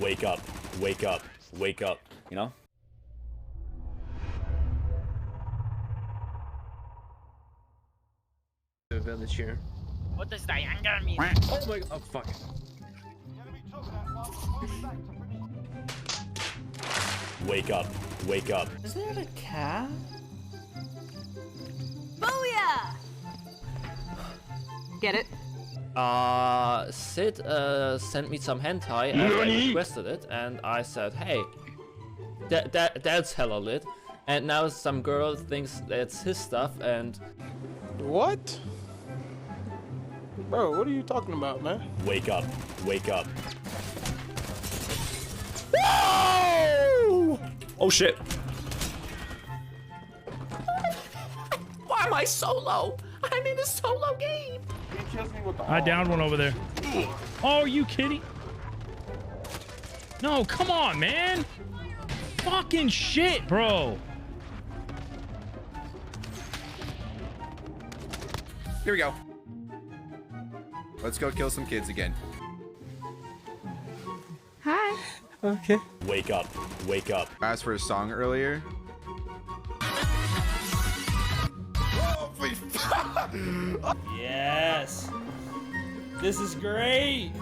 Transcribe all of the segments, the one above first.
Wake up, wake up, wake up, you know? The village here. What does the anger mean? Oh my god, oh fuck. Wake up, wake up. Is that a cat? Booyah! Get it? Sid sent me some hentai and I requested it, and I said, hey, that's hella lit. And now some girl thinks that's his stuff, and What? Bro, what are you talking about, man? Wake up, wake up. whoa! Oh shit! Why am I solo? I'm in a solo game. I downed one over there. Oh, are you kidding? No, come on, man. Fucking shit, bro. Here we go. Let's go kill some kids again. Hi. Okay. Wake up, wake up. I asked for a song earlier. Yes. This is great.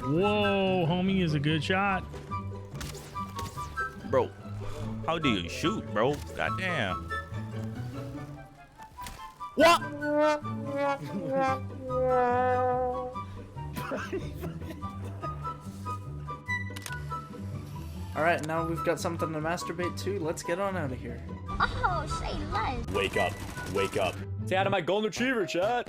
Whoa, homie is a good shot. Bro, how do you shoot, bro? Goddamn. What? Alright, now we've got something to masturbate to. Let's get on out of here. Oh, say less. Wake up, wake up. Stay out of my golden retriever, chat.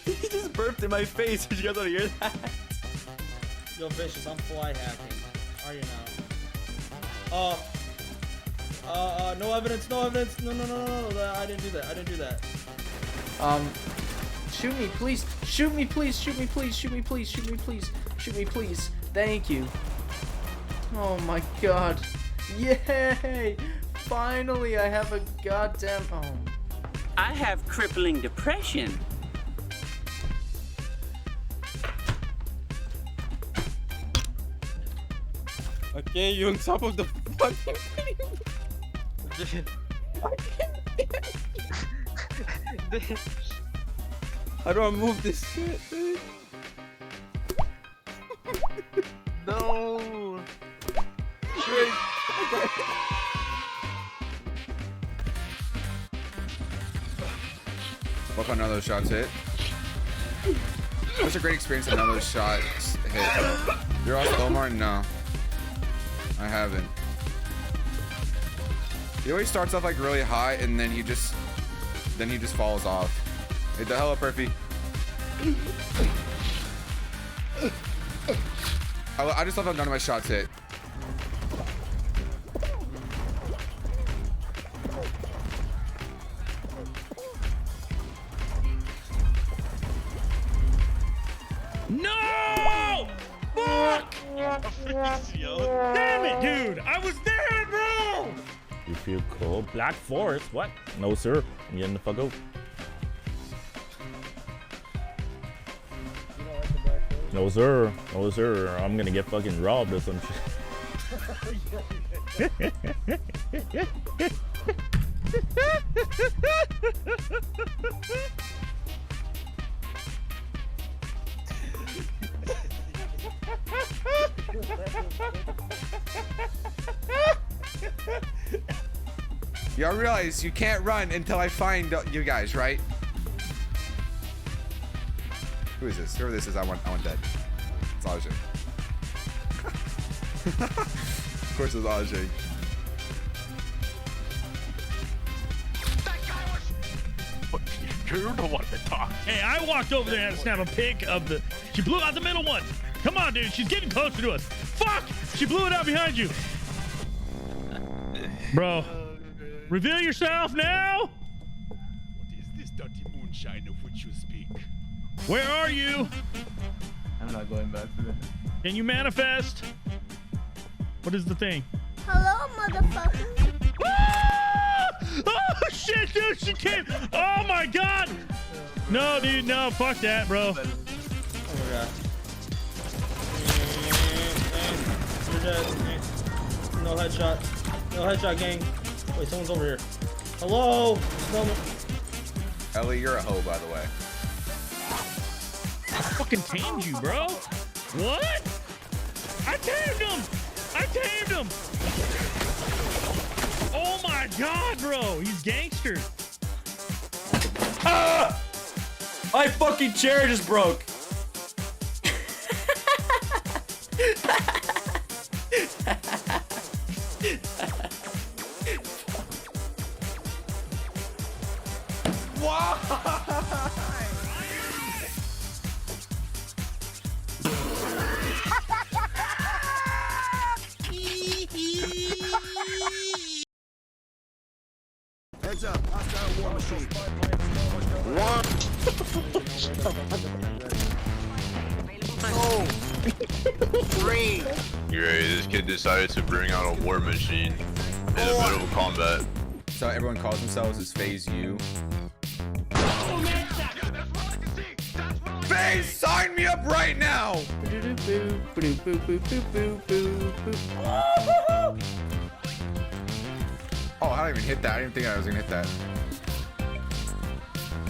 He just burped in my face. Did you guys want to hear that? Yo, Vicious, I'm fly hacking. Are you now? No evidence, no evidence. No, I didn't do that. I didn't do that. Shoot me, please. Shoot me, please. Shoot me, please. Shoot me, please. Shoot me, please. Shoot me, please. Thank you. Oh my god. Yay! Finally, I have a goddamn. Oh. I have crippling depression. Okay, you on top of the fucking How do I move this shit, dude? No. Look how none of those shots hit. Such a great experience that none of those shots hit. You're off Omar? No. I haven't. He always starts off like really high and then he just falls off. Hey, the hell up, Perfy. I just love how none of my shots hit. No! Fuck! Damn it, dude! I was there, bro! You feel cold? Black Forest? What? No, sir. I'm getting the fuck out. No, sir. No, sir. I'm gonna get fucking robbed or some shit. Y'all realize you can't run until I find you guys, right? Who is this? Whoever this is, I want dead. It's Ajay. Of course it's Ajay. don't want to talk. Hey, I walked over there and snapped a pic of the... She blew out the middle one. Come on, dude. She's getting closer to us. Fuck! She blew it out behind you. Bro. Reveal yourself now. What is this dirty moonshine of which you speak? Where are you? I'm not going back to that. Can you manifest? What is the thing? Hello, motherfucker. Ah! Oh shit, dude, she came. Oh my god. No, dude, no, fuck that, bro. Oh my god. You're dead. No headshot. No headshot, gang. Wait, someone's over here. Hello? Someone. Ellie, you're a hoe, by the way. I fucking tamed you, bro. What? I tamed him. I tamed him. Oh my god, bro. He's gangster. Ah! My fucking chair just broke. Heads up, hostile war machine. Oh! Three! This kid decided to bring out a war machine in the middle of combat. So everyone calls themselves as Phase U. Phase, sign me up right now! Oh, I didn't even hit that. I didn't think I was gonna hit that.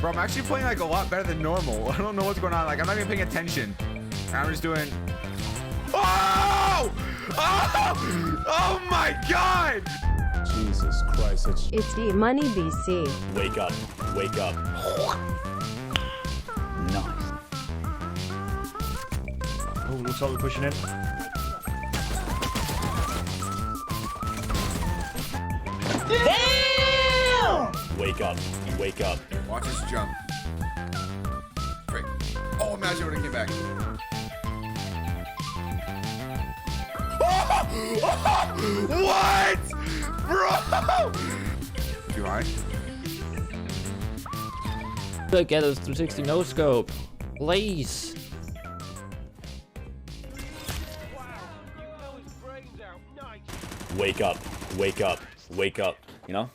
Bro, I'm actually playing like a lot better than normal. I don't know what's going on. Like, I'm not even paying attention. I'm just doing... Oh! Oh! Oh my god! Jesus Christ, It's E-Money BC. Wake up. Wake up. Nice. Oh, looks like we're pushing in. Damn! Wake up. Wake up. Watch us jump. Frick. Oh, imagine when it came back. What? Bro! Too high? Get us 360 no scope. Please. Wake up. Wake up. Wake up. You know?